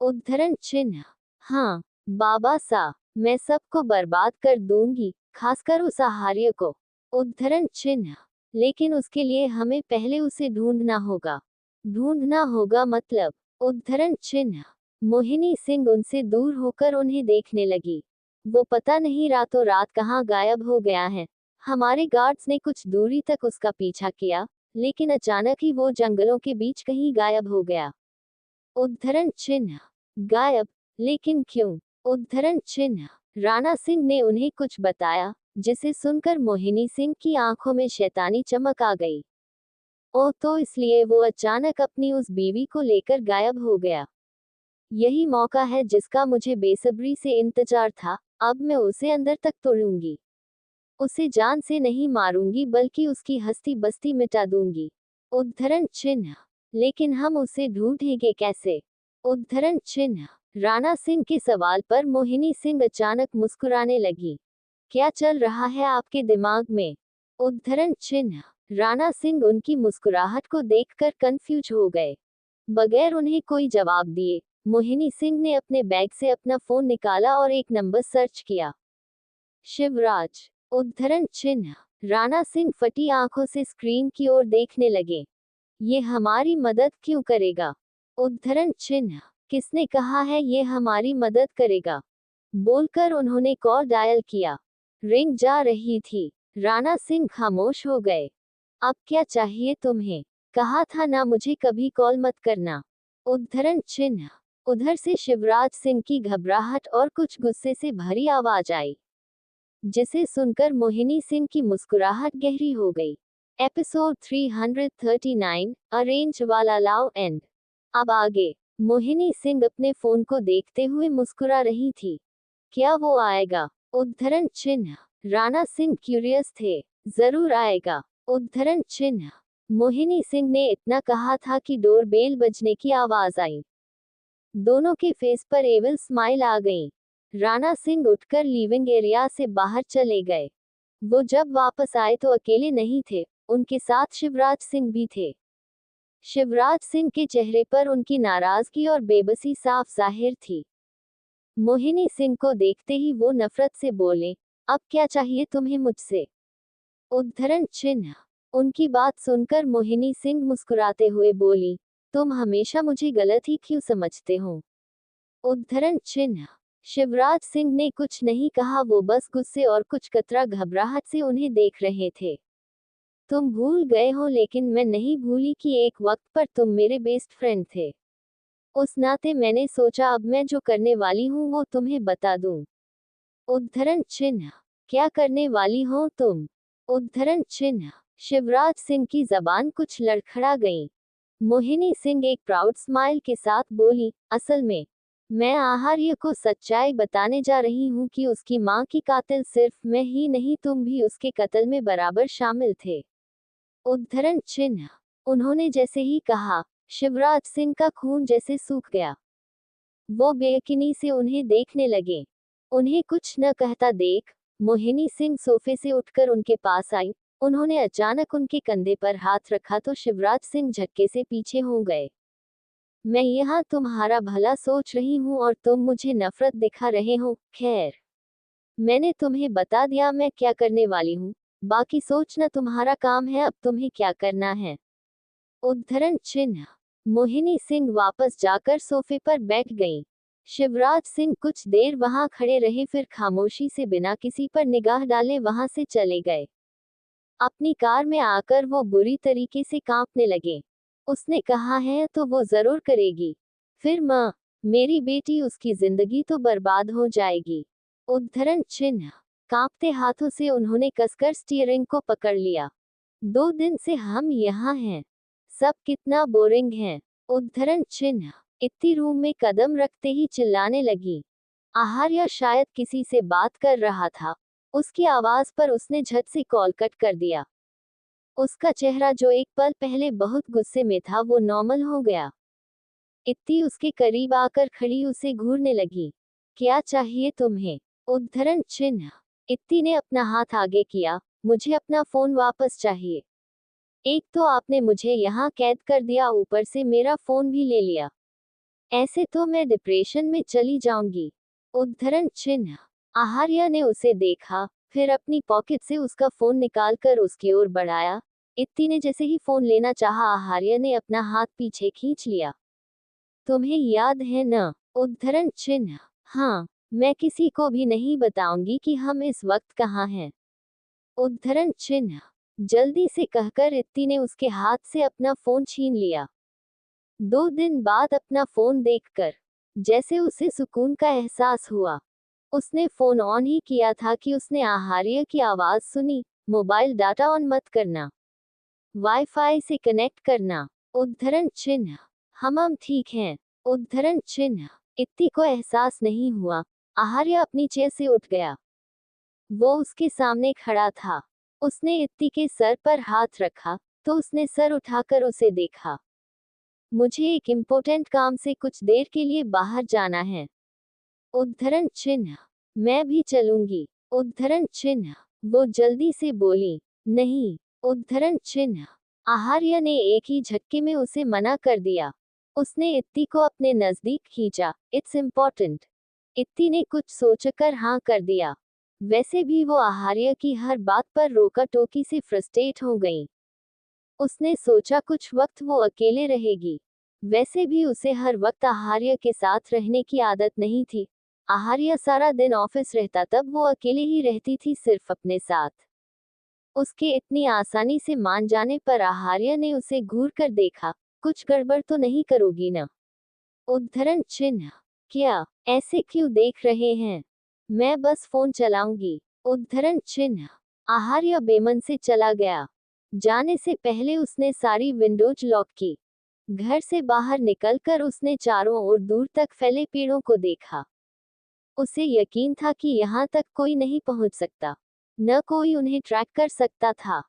उद्धरण चिन्ह। हाँ बाबा सा, मैं सबको बर्बाद कर दूंगी, खासकर उस आहार्य को। उद्धरण चिन्ह। लेकिन उसके लिए हमें पहले उसे ढूंढना होगा। ढूंढना होगा मतलब? उद्धरण चिन्ह। मोहिनी सिंह उनसे दूर होकर उन्हें देखने लगी। वो पता नहीं रातों रात कहाँ गायब हो गया है। हमारे गार्ड्स ने कुछ दूरी तक उसका पीछा किया, लेकिन अचानक ही वो जंगलों के बीच कहीं गायब हो गया। उद्धरण चिन्ह। गायब? लेकिन क्यों? उद्धरण चिन्ह। राणा सिंह ने उन्हें कुछ बताया, जिसे सुनकर मोहिनी सिंह की आंखों में शैतानी चमक आ गई। ओह, तो इसलिए वो अचानक अपनी उस बीवी को लेकर गायब हो गया। यही मौका है जिसका मुझे बेसब्री से इंतजार था। अब मैं उसे अंदर तक तोड़ूंगी। उसे जान से नहीं मारूंगी, बल्कि उसकी हस्ती बस्ती मिटा दूंगी। उद्धरण चिन्ह। लेकिन हम उसे ढूंढेंगे कैसे? उद्धरण चिन्ह। राणा सिंह के सवाल पर मोहिनी सिंह अचानक मुस्कुराने लगी। क्या चल रहा है आपके दिमाग में? उद्धरण चिन्ह। राणा सिंह उनकी मुस्कुराहट को देखकर कंफ्यूज हो गए। बगैर उन्हें कोई जवाब दिए, मोहिनी सिंह ने अपने बैग से अपना फोन निकाला और एक नंबर सर्च किया। शिवराज। उद्धरण चिन्ह। राणा सिंह फटी आंखों से स्क्रीन की ओर देखने लगे। ये हमारी मदद क्यों करेगा? उद्धरण चिन्ह। किसने कहा है ये हमारी मदद करेगा? बोलकर उन्होंने कॉल डायल किया। रिंग जा रही थी। राणा सिंह खामोश हो गए। अब क्या चाहिए तुम्हें? कहा था ना मुझे कभी कॉल मत करना। उद्धरण चिन्ह। उधर से शिवराज सिंह की घबराहट और कुछ गुस्से से भरी आवाज आई, जिसे सुनकर मोहिनी सिंह की मुस्कुराहट गहरी हो गई। एपिसोड 339, अरेंज वाला लव एंड। अब आगे। मोहिनी सिंह अपने फोन को देखते हुए मुस्कुरा रही थी। क्या वो आएगा? उद्धरण चिन्ह। राणा सिंह क्यूरियस थे। जरूर आएगा। उद्धरण चिन्ह। मोहिनी सिंह ने इतना कहा था कि डोरबेल बजने की आवाज आई। दोनों के फेस पर एविल स्माइल आ गई। राणा सिंह उठकर लिविंग एरिया से बाहर चले गए। वो जब वापस आए तो अकेले नहीं थे, उनके साथ शिवराज सिंह भी थे। शिवराज सिंह के चेहरे पर उनकी नाराजगी और बेबसी साफ जाहिर थी। मोहिनी सिंह को देखते ही वो नफरत से बोले, अब क्या चाहिए तुम्हें मुझसे? उद्धरण चिन्ह। उनकी बात सुनकर मोहिनी सिंह मुस्कुराते हुए बोली, तुम हमेशा मुझे गलत ही क्यों समझते हो? उद्धरण चिन्ह। शिवराज सिंह ने कुछ नहीं कहा, वो बस गुस्से और कुछ कतरा घबराहट से उन्हें देख रहे थे। तुम भूल गए हो, लेकिन मैं नहीं भूली कि एक वक्त पर तुम मेरे बेस्ट फ्रेंड थे। उस नाते मैंने सोचा अब मैं जो करने वाली हूँ वो तुम्हें बता दूं। उद्धरण चिन्ह। क्या करने वाली हो तुम? उद्धरण चिन्ह। शिवराज सिंह की जबान कुछ लड़खड़ा गई। मोहिनी सिंह एक प्राउड स्माइल के साथ बोली, असल में मैं आहार्य को सच्चाई बताने जा रही हूँ कि उसकी माँ की कातिल सिर्फ मैं ही नहीं, तुम भी उसके कत्ल में बराबर शामिल थे। उद्धरण चिन्ह। उन्होंने जैसे ही कहा, शिवराज सिंह का खून जैसे सूख गया। वो बेयकीनी से उन्हें देखने लगे। उन्हें कुछ न कहता देख मोहिनी सिंह सोफे से उठकर उनके पास आई। उन्होंने अचानक उनके कंधे पर हाथ रखा तो शिवराज सिंह झटके से पीछे हो गए। मैं यहाँ तुम्हारा भला सोच रही हूँ और तुम मुझे नफरत दिखा रहे हो। खैर, मैंने तुम्हें बता दिया मैं क्या करने वाली हूँ, बाकी सोचना तुम्हारा काम है। अब तुम्हें क्या करना है? उद्धरण चिन्ह। मोहिनी सिंह वापस जाकर सोफे पर बैठ गईं। शिवराज सिंह कुछ देर वहां खड़े रहे, फिर खामोशी से बिना किसी पर निगाह डाले वहां से चले गए। अपनी कार में आकर वो बुरी तरीके से कांपने लगे। उसने कहा है तो वो जरूर करेगी। फिर माँ, मेरी बेटी, उसकी जिंदगी तो बर्बाद हो जाएगी। उद्धरण चिन्ह। कांपते हाथों से उन्होंने कसकर स्टीयरिंग को पकड़ लिया। 2 दिन से हम यहाँ हैं। सब कितना बोरिंग है। उद्धरण चिन्ह। इत्ती रूम में कदम रखते ही चिल्लाने लगी। आहार्य शायद किसी से बात कर रहा था। उसकी आवाज पर उसने झट से कॉल कट कर दिया। उसका चेहरा जो एक पल पहले बहुत गुस्से में था वो नॉर्मल हो गया। इत्ती उसके करीब आकर खड़ी उसे घूरने लगी। क्या चाहिए तुम्हें? उद्धरण चिन्ह। इत्ती ने अपना हाथ आगे किया। मुझे अपना फोन वापस चाहिए। एक तो आपने मुझे यहाँ कैद कर दिया, ऊपर से मेरा फोन भी ले लिया। ऐसे तो मैं डिप्रेशन में चली जाऊंगी। उद्धरण चिन्ह। आहार्य ने उसे देखा, फिर अपनी पॉकेट से उसका फोन निकालकर उसकी ओर बढ़ाया। इत्ती ने जैसे ही फोन लेना चाहा, आहार्य ने अपना हाथ पीछे खींच लिया। तुम्हें याद है न? उद्धरण चिन्ह। हाँ, मैं किसी को भी नहीं बताऊंगी कि हम इस वक्त कहाँ हैं। उद्धरण चिन्ह। जल्दी से कहकर इत्ती ने उसके हाथ से अपना फोन छीन लिया। 2 दिन बाद अपना फोन देखकर जैसे उसे सुकून का एहसास हुआ। उसने फोन ऑन ही किया था कि उसने आहार्य की आवाज सुनी। मोबाइल डाटा ऑन मत करना, वाईफाई से कनेक्ट करना। उद्धरण चिन्ह। हम ठीक हैं। उद्धरण चिन्ह। इत्ती को एहसास नहीं हुआ। आहार्य अपनी चेयर से उठ गया। वो उसके सामने खड़ा था। उसने इत्ती के सर पर हाथ रखा तो उसने सर उठाकर उसे देखा। मुझे एक इम्पोर्टेंट काम से कुछ देर के लिए बाहर जाना है। उद्धरण चिन्ह। मैं भी चलूंगी। उद्धरण चिन्ह। वो जल्दी से बोली। नहीं। उद्धरण चिन्ह। आहार्य ने एक ही झटके में उसे मना कर दिया। उसने इत्ती को अपने नजदीक खींचा। It's important. इत्ती ने कुछ सोचकर हाँ कर दिया। वैसे भी वो आहार्य की हर बात पर रोका टोकी से फ्रस्ट्रेट हो गई। उसने सोचा कुछ वक्त वो अकेले रहेगी। वैसे भी उसे हर वक्त आहार्य के साथ रहने की आदत नहीं थी। आहार्य सारा दिन ऑफिस रहता, तब वो अकेले ही रहती थी, सिर्फ अपने साथ। उसके इतनी आसानी से मान जाने पर आहार्य ने उसे घूर कर देखा। कुछ गड़बड़ तो नहीं करोगी न? उद्धरण चिन्ह। क्या? ऐसे क्यों देख रहे हैं? मैं बस फोन चलाऊंगी। उद्धरण चिन्ह। आहार्य बेमन से चला गया। जाने से पहले उसने सारी विंडोज लॉक की। घर से बाहर निकलकर उसने चारों ओर दूर तक फैले पेड़ों को देखा। उसे यकीन था कि यहाँ तक कोई नहीं पहुँच सकता, न कोई उन्हें ट्रैक कर सकता था।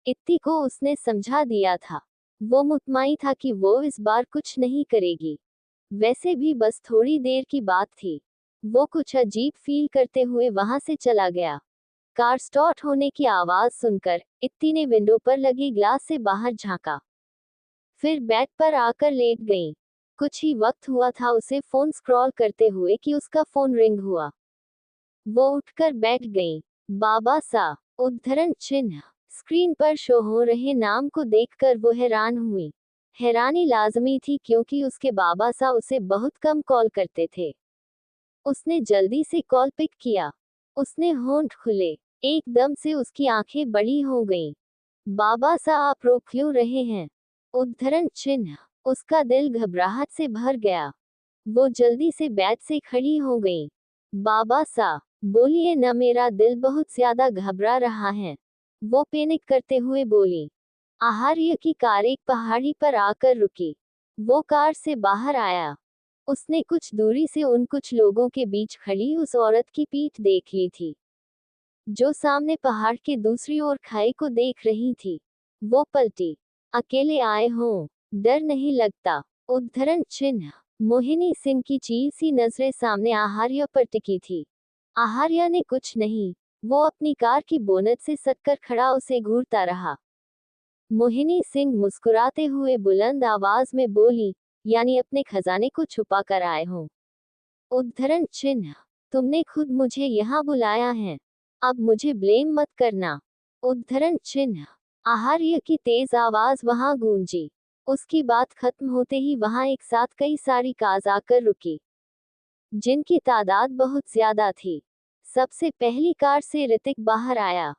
इत्ती को उसने समझा दिया था। वो मुतमईन था कि वो इस बार कुछ नहीं करेगी। वैसे भी बस थोड़ी देर की बात थी। वो कुछ अजीब फील करते हुए वहां से चला गया। कार स्टार्ट होने की आवाज सुनकर इत्ती ने विंडो पर लगी ग्लास से बाहर झांका। फिर बेड पर आकर लेट गई। कुछ ही वक्त हुआ था उसे फोन स्क्रॉल करते हुए कि उसका फोन रिंग हुआ। वो उठकर बैठ गई। बाबा सा। उद्धरण चिन्ह। स्क्रीन पर शो हो रहे नाम को देखकर वो हैरान हुई। हैरानी लाजमी थी क्योंकि उसके बाबा सा उसे बहुत कम कॉल करते थे। उसने जल्दी से कॉल पिक किया। उसने होंठ खुले। एकदम से उसकी आंखें बड़ी हो गईं। बाबा सा, आप रो क्यों रहे हैं? उद्धरण चिन्ह। उसका दिल घबराहट से भर गया। वो जल्दी से बेड से खड़ी हो गई। बाबा सा, बोलिए न, मेरा दिल बहुत ज्यादा घबरा रहा है। वो पैनिक करते हुए बोली। आहार्य की कार एक पहाड़ी पर आकर रुकी। वो कार से बाहर आया। उसने कुछ दूरी से उन कुछ लोगों के बीच खड़ी उस औरत की पीठ देख ली थी, जो सामने पहाड़ के दूसरी ओर खाई को देख रही थी। वो पलटी। अकेले आए हो? डर नहीं लगता? उद्धरण चिन्ह। मोहिनी सिंह की चील सी नजरें सामने आहार्य पर टिकी थी। आहार्य ने कुछ नहीं। वो अपनी कार की बोनट से सटकर खड़ा उसे घूरता रहा। मोहिनी सिंह मुस्कुराते हुए बुलंद आवाज में बोली, यानी अपने खजाने को छुपा कर आए हो? उद्धरण चिन्ह। तुमने खुद मुझे यहाँ बुलाया है। अब मुझे ब्लेम मत करना। उद्धरण चिन्ह। आहार्य की तेज आवाज वहां गूंजी। उसकी बात खत्म होते ही वहां एक साथ कई सारी कार्स आकर रुकी। जिनकी तादाद बहुत ज्यादा थी। सबसे पहली कार से ऋतिक बाहर आया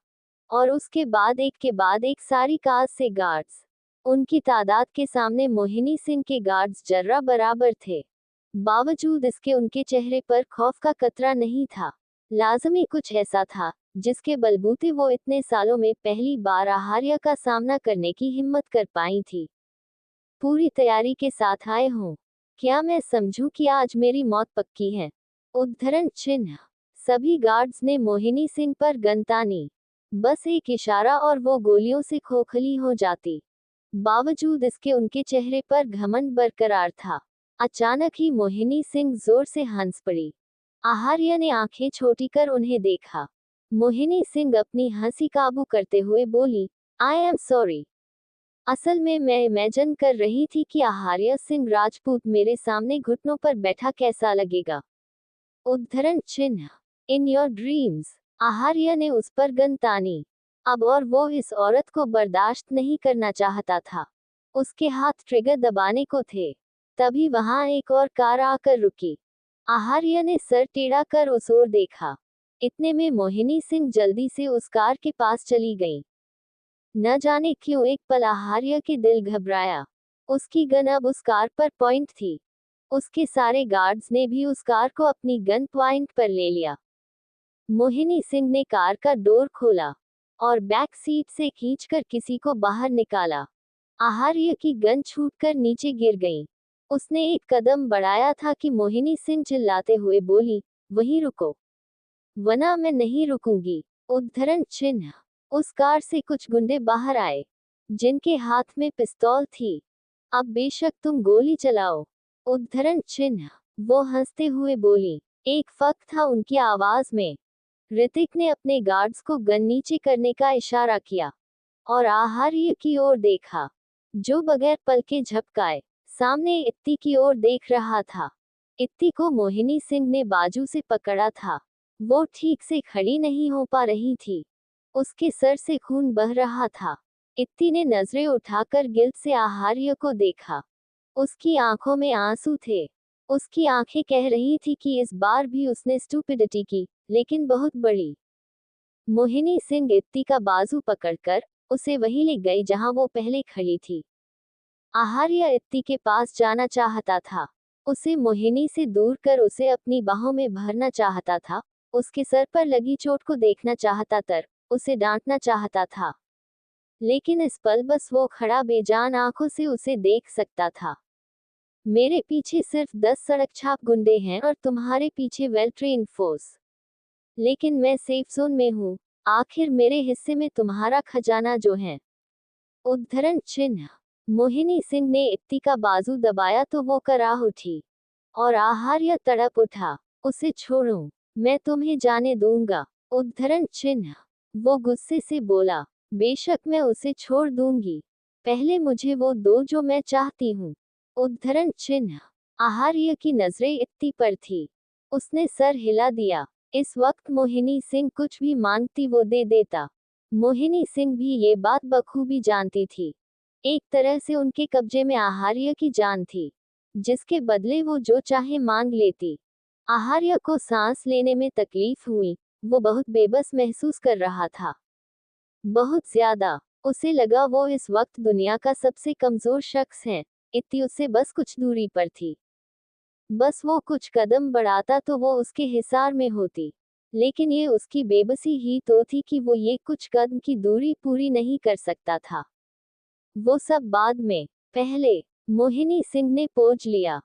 और उसके बाद एक के बाद एक सारी कार से गार्ड्स। उनकी तादाद के सामने मोहिनी सिंह के गार्ड्स जर्रा बराबर थे। बावजूद इसके उनके चेहरे पर खौफ का कतरा नहीं था। लाजमी कुछ ऐसा था जिसके बलबूते वो इतने सालों में पहली बार आहार्य का सामना करने की हिम्मत कर पाई थी। पूरी तैयारी के साथ आए हों। क्या मैं समझूं कि आज मेरी मौत पक्की है? उद्धरण चिन्ह। सभी गार्ड्स ने मोहिनी सिंह पर गन तानी। बस एक इशारा और वो गोलियों से खोखली हो जाती। बावजूद इसके उनके चेहरे पर घमंड बरकरार था। अचानक ही मोहिनी सिंह जोर से हंस पड़ी। आहार्य ने आंखें छोटी कर उन्हें देखा। मोहिनी सिंह अपनी हंसी काबू करते हुए बोली, आई एम सॉरी। असल में मैं इमेजिन कर रही थी कि आहार्य सिंह राजपूत मेरे सामने घुटनों पर बैठा कैसा लगेगा। उद्धरण चिन्ह। In your dreams. आहार्य ने उस पर गन तानी। अब और वो इस औरत को बर्दाश्त नहीं करना चाहता था। उसके हाथ ट्रिगर दबाने को थे। तभी वहां एक और कार आकर रुकी। आहार्य ने सर टेढ़ा कर उस ओर देखा। इतने में मोहिनी सिंह जल्दी से उस कार के पास चली गई। न जाने क्यों एक पल आहार्य के दिल घबराया। उसकी गन अब उस कार पर पॉइंट थी। उसके सारे गार्ड्स ने भी उस कार को अपनी गन पॉइंट पर ले लिया। मोहिनी सिंह ने कार का डोर खोला और बैक सीट से खींचकर किसी को बाहर निकाला। आहार्य की गन छूटकर नीचे गिर गई। उसने एक कदम बढ़ाया था कि मोहिनी सिंह चिल्लाते हुए बोली, वहीं रुको, वरना मैं नहीं रुकूंगी। उद्धरण चिन्ह। उस कार से कुछ गुंडे बाहर आए जिनके हाथ में पिस्तौल थी। अब बेशक तुम गोली चलाओ। उद्धरण चिन्ह। वो हंसते हुए बोली। एक फर्क था उनकी आवाज में। ऋतिक ने अपने गार्ड्स को गन नीचे करने का इशारा किया और आहार्य की ओर देखा, जो बगैर पलके झपकाए सामने इत्ती की ओर देख रहा था। इत्ती को मोहिनी सिंह ने बाजू से पकड़ा था। वो ठीक से खड़ी नहीं हो पा रही थी। उसके सर से खून बह रहा था। इत्ती ने नजरें उठाकर गिल्ट से आहार्य को देखा। उसकी आंखों में आंसू थे। उसकी आंखें कह रही थी कि इस बार भी उसने स्टूपिडिटी की, लेकिन बहुत बड़ी। मोहिनी सिंह इत्ती का बाजू पकड़कर उसे वहीं ले गई जहां वो पहले खड़ी थी। आहार्य इत्ती के पास जाना चाहता था। उसे मोहिनी से दूर कर उसे अपनी बाहों में भरना चाहता था। उसके सर पर लगी चोट को देखना चाहता था, उसे डांटना चाहता था। लेकिन इस पल बस वो खड़ा बेजान आंखों से उसे देख सकता था। मेरे पीछे सिर्फ 10 सड़क छाप गुंडे हैं और तुम्हारे पीछे वेल ट्रेन फोर्स। लेकिन मैं सेफ जोन में हूँ। आखिर मेरे हिस्से में तुम्हारा खजाना जो है। उद्धरण चिन्ह। मोहिनी सिंह ने इत्ती का बाजू दबाया तो वो कराह उठी और आहार्य तड़प उठा। उसे छोड़ो, मैं तुम्हें जाने दूंगा। उद्धरण चिन्ह। वो गुस्से से बोला, बेशक मैं उसे छोड़ दूंगी, पहले मुझे वो दो जो मैं चाहती हूँ। उद्धरण चिन्ह। आहार्य की नजरें इत्ती पर थी। उसने सर हिला दिया। इस वक्त मोहिनी सिंह कुछ भी मांगती वो दे देता। मोहिनी सिंह भी ये बात बखूबी जानती थी। एक तरह से उनके कब्जे में आहार्य की जान थी, जिसके बदले वो जो चाहे मांग लेती। आहार्य को सांस लेने में तकलीफ हुई। वो बहुत बेबस महसूस कर रहा था। बहुत ज्यादा। उसे लगा वो इस वक्त दुनिया का सबसे कमजोर शख्स है। इत्ती उससे बस कुछ दूरी पर थी। बस वो कुछ कदम बढ़ाता तो वो उसके हिसार में होती। लेकिन ये उसकी बेबसी ही तो थी कि वो ये कुछ कदम की दूरी पूरी नहीं कर सकता था। वो सब बाद में। पहले मोहिनी सिंह ने पोंछ लिया।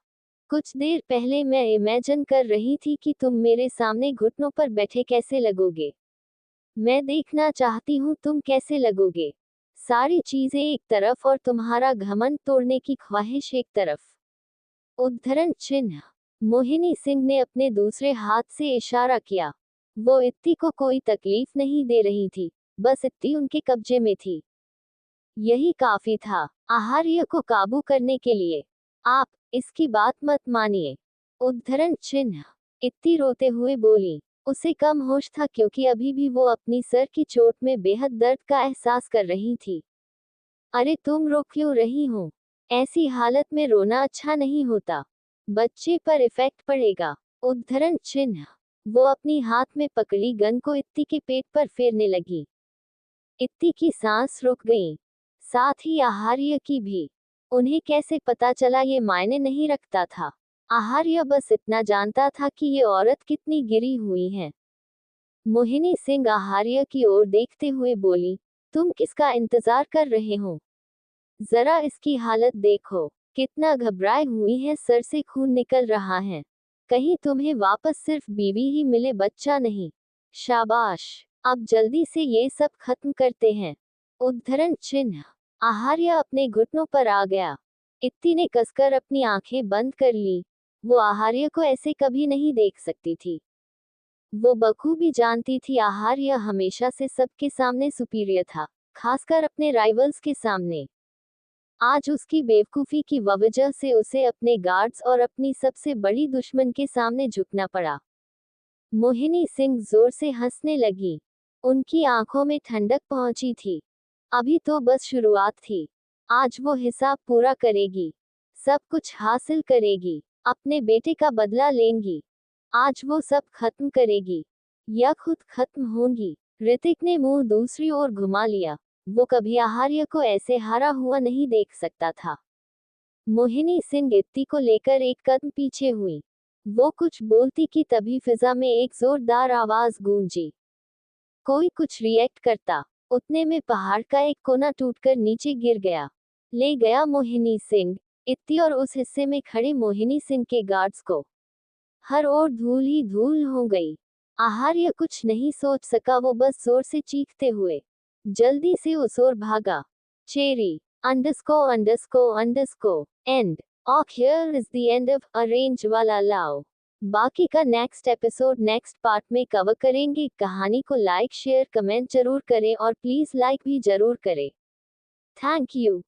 कुछ देर पहले मैं इमेजिन कर रही थी कि तुम मेरे सामने घुटनों पर बैठे कैसे लगोगे। मैं देखना चाहती हूँ तुम कैसे लगोगे। सारी चीजें एक तरफ और तुम्हारा घमंड तोड़ने की ख्वाहिश एक तरफ। उद्धरण चिन्ह। मोहिनी सिंह ने अपने दूसरे हाथ से इशारा किया। वो इत्ती को कोई तकलीफ नहीं दे रही थी, बस इत्ती उनके कब्जे में थी। यही काफी था आहार्य को काबू करने के लिए। आप इसकी बात मत मानिए। उद्धरण चिन्ह। इत्ती रोते हुए बोली। उसे कम होश था क्योंकि अभी भी वो अपनी सर की चोट में बेहद दर्द का एहसास कर रही थी। अरे तुम रो क्यों रही हो? ऐसी हालत में रोना अच्छा नहीं होता। बच्चे पर इफेक्ट पड़ेगा। उद्धरण चिन्ह। वो अपनी हाथ में पकड़ी गन को इत्ती के पेट पर फेरने लगी। इत्ती की सांस रुक गई, साथ ही आहार्य की भी। उन्हें कैसे पता चला ये मायने नहीं रखता था। आहार्य बस इतना जानता था कि ये औरत कितनी गिरी हुई है। मोहिनी सिंह आहार्य की ओर देखते हुए बोली, तुम किसका इंतजार कर रहे हो? जरा इसकी हालत देखो, कितना घबराए हुई है, सर से खून निकल रहा है। कहीं तुम्हें वापस सिर्फ बीवी ही मिले, बच्चा नहीं। शाबाश, अब जल्दी से ये सब खत्म करते हैं। उद्धरण चिन्ह। आहार्य अपने घुटनों पर आ गया। इत्ती ने कसकर अपनी आंखें बंद कर ली। वो आहार्य को ऐसे कभी नहीं देख सकती थी। वो बखूबी जानती थी आहार्य हमेशा से सबके सामने सुपीरियर था, खासकर अपने राइवल्स के सामने। आज उसकी बेवकूफी की वजह से उसे अपने गार्ड्स और अपनी सबसे बड़ी दुश्मन के सामने झुकना पड़ा। मोहिनी सिंह जोर से हंसने लगी। उनकी आंखों में ठंडक पहुंची थी। अभी तो बस शुरुआत थी। आज वो हिसाब पूरा करेगी, सब कुछ हासिल करेगी, अपने बेटे का बदला लेंगी। आज वो सब खत्म करेगी या खुद खत्म होंगी। ऋतिक ने मुंह दूसरी ओर घुमा लिया। वो कभी आहार्य को ऐसे हारा हुआ नहीं देख सकता था। मोहिनी सिंह इत्ती को लेकर एक कदम पीछे हुई। वो कुछ बोलती कि तभी फिजा में एक जोरदार आवाज गूंजी। कोई कुछ रिएक्ट करता, उतने में पहाड़ का एक कोना टूटकर नीचे गिर गया। ले गया मोहिनी सिंह, इत्ती और उस हिस्से में खड़े मोहिनी सिंह के गार्ड्स को। हर ओर धूल ही धूल हो गई। आहार्य कुछ नहीं सोच सका, वो बस जोर से चीखते हुए जल्दी से उस ओर भागा। Cherry ___ end of here is the end of arrange वाला लाओ। बाकी का नेक्स्ट एपिसोड नेक्स्ट पार्ट में कवर करेंगे। कहानी को लाइक शेयर कमेंट जरूर करें और प्लीज लाइक भी जरूर करें। Thank you.